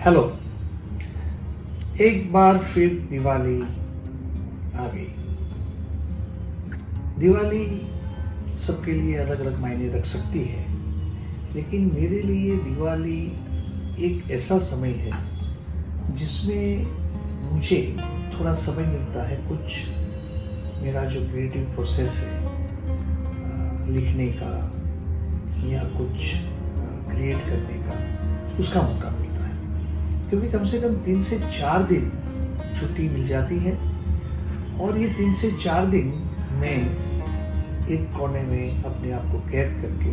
Hello. एक बार फिर दिवाली आ गई। दिवाली सबके लिए अलग अलग मायने रख सकती है, लेकिन मेरे लिए दिवाली एक ऐसा समय है जिसमें मुझे थोड़ा समय मिलता है कुछ मेरा जो क्रिएटिव प्रोसेस है लिखने का या कुछ क्रिएट करने का, उसका मौका मिलता है। क्योंकि कम से कम 3 से 4 दिन छुट्टी मिल जाती है और ये 3 से 4 दिन मैं एक कोने में अपने आप को कैद करके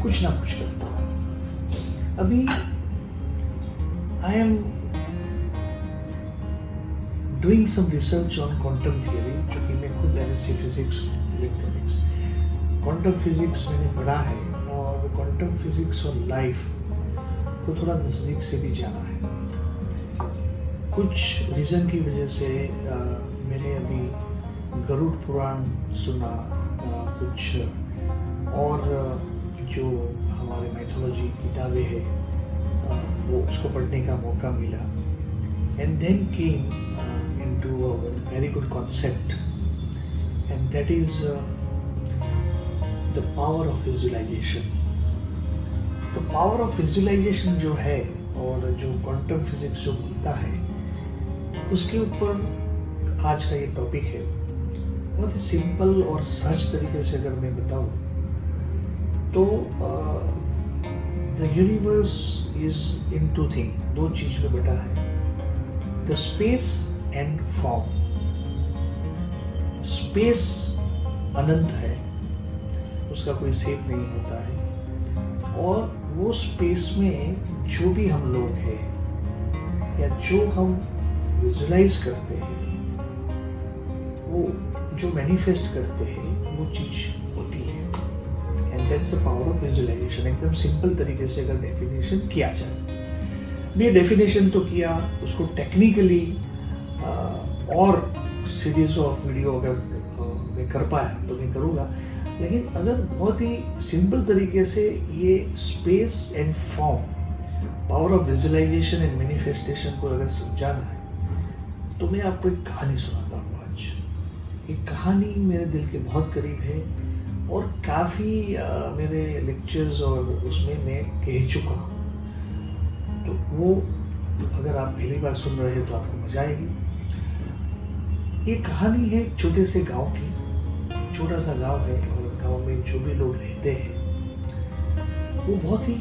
कुछ ना कुछ करता हूँ। अभी I am doing some research on quantum theory, जो कि मैं खुद MSc physics electronics, quantum physics मैंने पढ़ा है और क्वांटम फिजिक्स और लाइफ को थोड़ा नज़दीक से भी जाना है। कुछ रीज़न की वजह से मैंने अभी गरुड़ पुराण सुना, कुछ और जो हमारे माइथोलॉजी किताबें हैं वो उसको पढ़ने का मौका मिला। And then came into a very good concept, and that is the power of visualisation. तो पावर ऑफ विजुअलाइजेशन जो है और जो क्वांटम फिजिक्स जो बोलता है, उसके ऊपर आज का ये टॉपिक है। बहुत ही सिंपल और सहज तरीके से अगर मैं बताऊं तो the universe is in two thing, दो चीज में बटा है, the space and form. Space अनंत है, उसका कोई शेप नहीं होता है, और वो स्पेस में जो भी हम लोग हैं या जो हम विजुलाइज करते हैं, वो जो मैनिफेस्ट करते हैं, वो चीज होती है। And that's the power of visualisation. एकदम सिंपल तरीके से अगर डेफिनेशन किया जाए, मैं डेफिनेशन तो किया, उसको टेक्निकली और सीरीज ऑफ वीडियो अगर मैं कर पाया तो मैं करूँगा, लेकिन अगर बहुत ही सिंपल तरीके से ये space and form, power of visualisation and manifestation को अगर समझाना है तो मैं आपको एक कहानी सुनाता हूँ आज। एक कहानी मेरे दिल के बहुत करीब है और काफ़ी मेरे लेक्चर्स और उसमें मैं कह चुका हूँ, तो वो अगर आप पहली बार सुन रहे हैं तो आपको मजा आएगी। ये कहानी है एक छोटे से गांव की। छोटा सा गांव है और गांव में जो भी लोग रहते हैं वो बहुत ही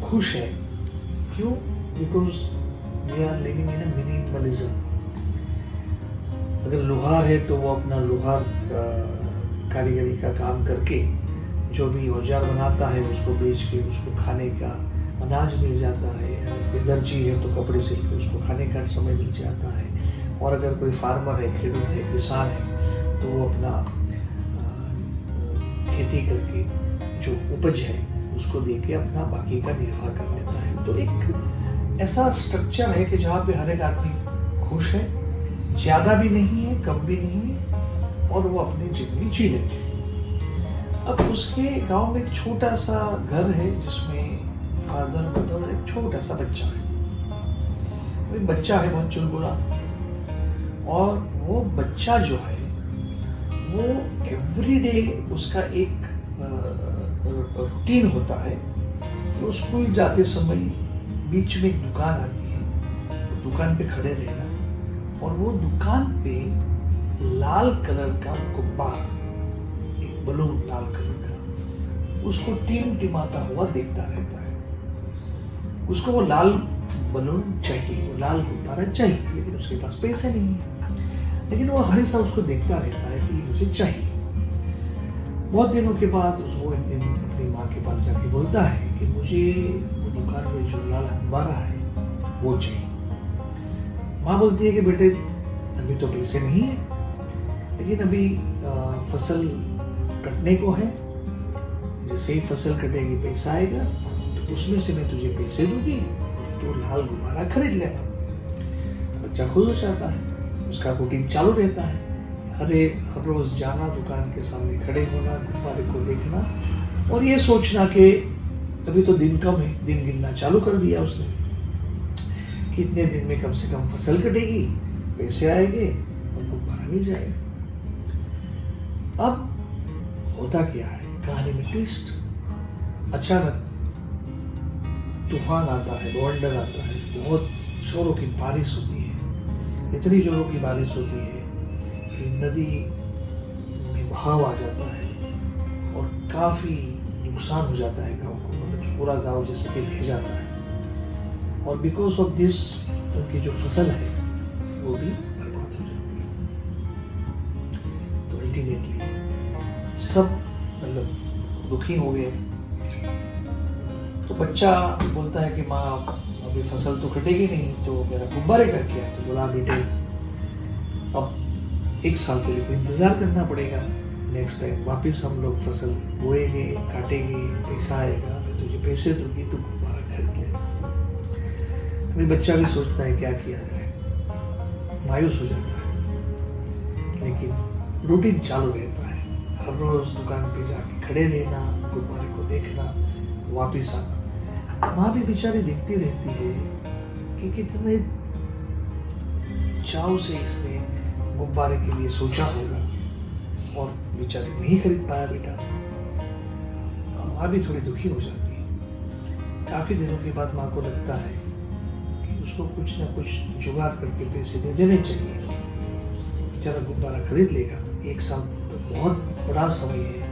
खुश है। क्यों? Because they are living in a minimalism. अगर लोहार है तो वो अपना लोहार कारीगरी का काम करके जो भी औजार बनाता है उसको बेच के उसको खाने का अनाज मिल जाता है। अगर कोई दर्जी है तो कपड़े सिल के उसको खाने का समय मिल जाता है। और अगर कोई फार्मर है, खेडूत है, किसान है, तो वो अपना खेती करके जो उपज है उसको दे के अपना बाकी का निर्वाह कर लेता है। तो एक ऐसा स्ट्रक्चर है कि जहाँ पे हर एक आदमी खुश है, ज़्यादा भी नहीं है, कम भी नहीं है, और वो अपनी जिंदगी जी लेते हैं। अब उसके गांव में एक छोटा सा घर है जिसमें फादर, मदर, एक छोटा सा बच्चा है। एक बच्चा है बहुत चुलबुला, और वो बच्चा जो है वो एवरीडे उसका एक रूटीन होता है। वो स्कूल जाते समय बीच में एक दुकान आती है, दुकान पे खड़े रहना, और वो दुकान पे लाल कलर का गुब्बारा, एक बलून लाल कलर का, उसको टिमटिमाता हुआ देखता रहता है। उसको वो लाल बलून चाहिए, वो लाल गुब्बारा चाहिए, लेकिन उसके पास पैसे नहीं है। लेकिन वो हमेशा उसको देखता रहता है कि मुझे चाहिए। बहुत दिनों के बाद उसको एक दिन अपनी माँ के पास जाके बोलता है कि मुझे वो दुकान में जो लाल गुब्बारा है वो चाहिए। माँ बोलती है कि बेटे अभी तो पैसे नहीं है, लेकिन अभी फसल कटने को है, जैसे ही फसल कटेगी पैसा आएगा तो उसमें से मैं तुझे पैसे दूंगी और तू लाल गुब्बारा खरीद लेना। तो बच्चा खुश हो जाता है, उसका रूटीन चालू रहता है, हर रोज जाना, दुकान के सामने खड़े होना, गुब्बारे को देखना और ये सोचना कि अभी तो दिन कम है, दिन गिनना चालू कर दिया उसने। कि इतने दिन में कम से कम फसल कटेगी, पैसे आएंगे और गुब्बारा मिल जाएगा। अब होता क्या है, कहानी में ट्विस्ट, अचानक तूफान आता है, बवंडर आता है, बहुत जोरों की बारिश होती है, इतनी जोरों की बारिश होती है कि नदी में बहाव आ जाता है और काफी नुकसान हो जाता है गांव को, मतलब पूरा गांव जैसे कि बह जाता है। और बिकॉज ऑफ दिस उनकी जो फसल है वो भी बर्बाद हो जाती है। तो अल्टीमेटली सब मतलब दुखी हो गए। तो बच्चा बोलता है कि माँ अभी फसल तो कटेगी नहीं, तो मेरा गुब्बारे का क्या? तो बोला बेटे अब 1 साल तेरे को इंतजार करना पड़ेगा, नेक्स्ट टाइम वापस हम लोग फसल बोएंगे, काटेंगे, पैसा आएगा, मैं तुझे पैसे दूंगी, तू गुब्बारा खरीद ले। अभी बच्चा भी सोचता है क्या किया जाए, मायूस हो जाता है, लेकिन रूटीन चालू रहता है, हर रोज दुकान पे जाके खड़े रहना, गुब्बारे को देखना, वापिस आना। माँ भी बेचारी देखती रहती है कि कितने चाव से इसने गुब्बारे के लिए सोचा होगा और बेचारी नहीं खरीद पाया बेटा। माँ भी थोड़ी दुखी हो जाती है। काफी दिनों के बाद माँ को लगता है कि उसको कुछ ना कुछ जुगाड़ करके पैसे दे देने चाहिए, बेचारा गुब्बारा खरीद लेगा। 1 साल तो बहुत बड़ा समय है,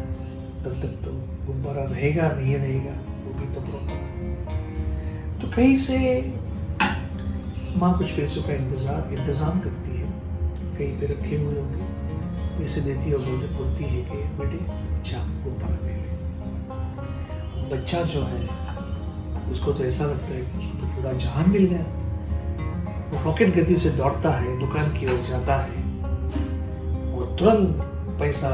तब तक तो गुब्बारा रहेगा नहीं रहेगा वो भी तो प्रॉब्लम है। तो कहीं से माँ कुछ पैसों का इंतजाम करती है, कहीं पे रखे हुए होंगे, पैसे देती है और बोलती है कि बेटे अच्छा गुब्बारा ले ले। बच्चा जो है उसको तो ऐसा लगता है कि उसको तो पूरा जहान मिल गया। वो रॉकेट गति से दौड़ता है, दुकान की ओर जाता है और तुरंत पैसा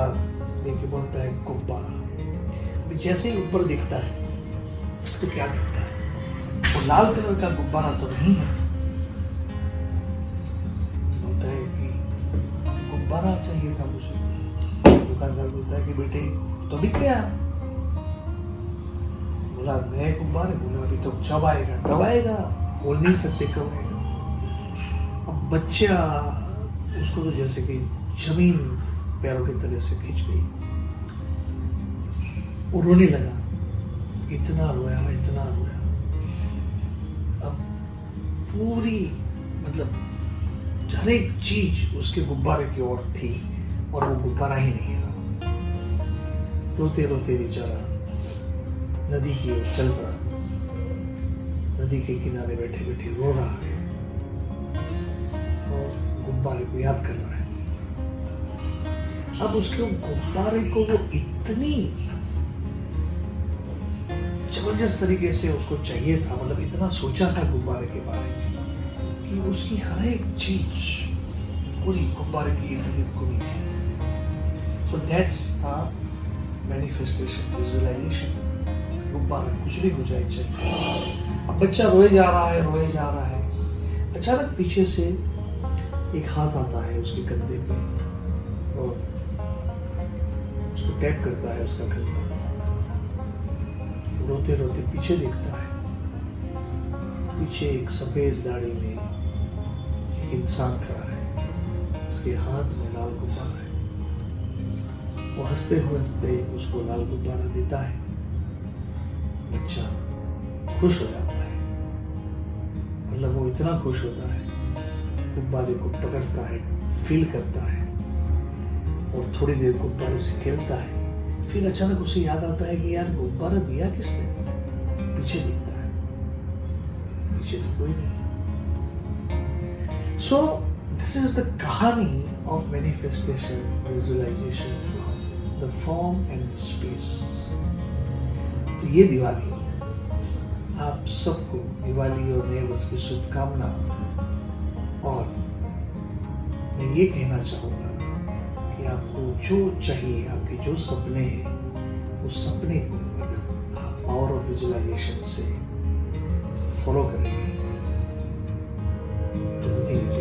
देके बोलता है गुब्बारा। अभी जैसे ही ऊपर देखता है तो क्या दिखता है, वो लाल कलर का गुब्बारा तो नहीं है। बोलता है कि गुब्बारा चाहिए था मुझे। दुकानदार बोलता है कि बेटे तो बिक गया। बोला नए गुब्बारे? बोला अभी तो जब आएगा तब आएगा, बोल नहीं सकते कब आएगा। अब बच्चा उसको तो जैसे कि जमीन पैरों की तरह से खींच गई, वो रोने लगा, इतना रोया इतना रोया। अब पूरी मतलब हर एक चीज उसके गुब्बारे की ओर थी और वो गुब्बारा ही नहीं रहा। रोते रोते बेचारा नदी की ओर चल पड़ा, नदी के किनारे बैठे बैठे रो रहा है और गुब्बारे को याद कर रहा है। अब उसके गुब्बारे को वो इतनी जबरदस्त तरीके से उसको चाहिए था, मतलब इतना सोचा था गुब्बारे के बारे में कि उसकी हर एक चीज पूरी गुब्बारे की इर्द गिर्द घूमी थी। So that's a manifestation, visualisation. गुब्बारा कुछ भी हो जाए चाहिए। अब बच्चा रोए जा रहा है। अचानक पीछे से एक हाथ आता है उसके कंधे पे और उसको टैप करता है उसका कंधा। रोते रोते पीछे देखता है, पीछे एक सफेद दाढ़ी में एक इंसान खड़ा है, उसके हाथ में लाल गुब्बारा है। वो हंसते हुए उसको लाल गुब्बारा देता है। बच्चा खुश हो जाता है, मतलब वो इतना खुश होता है, गुब्बारे को पकड़ता है, फील करता है और थोड़ी देर गुब्बारे से खेलता है। फिर अचानक उसे याद आता है कि यार गुब्बारा दिया किसने? पीछे दिखता है, पीछे तो कोई नहीं। सो दिस इज द कहानी of manifestation, visualisation, the form and the space. तो ये दिवाली आप सबको दिवाली और नए वर्ष की शुभकामना। और मैं ये कहना चाहूंगा कि आपको जो चाहिए, आपके जो सपने हैं, उस सपने को अगर आप पावर ऑफ विजुअलाइजेशन से फॉलो करेंगे तो नथिंग इज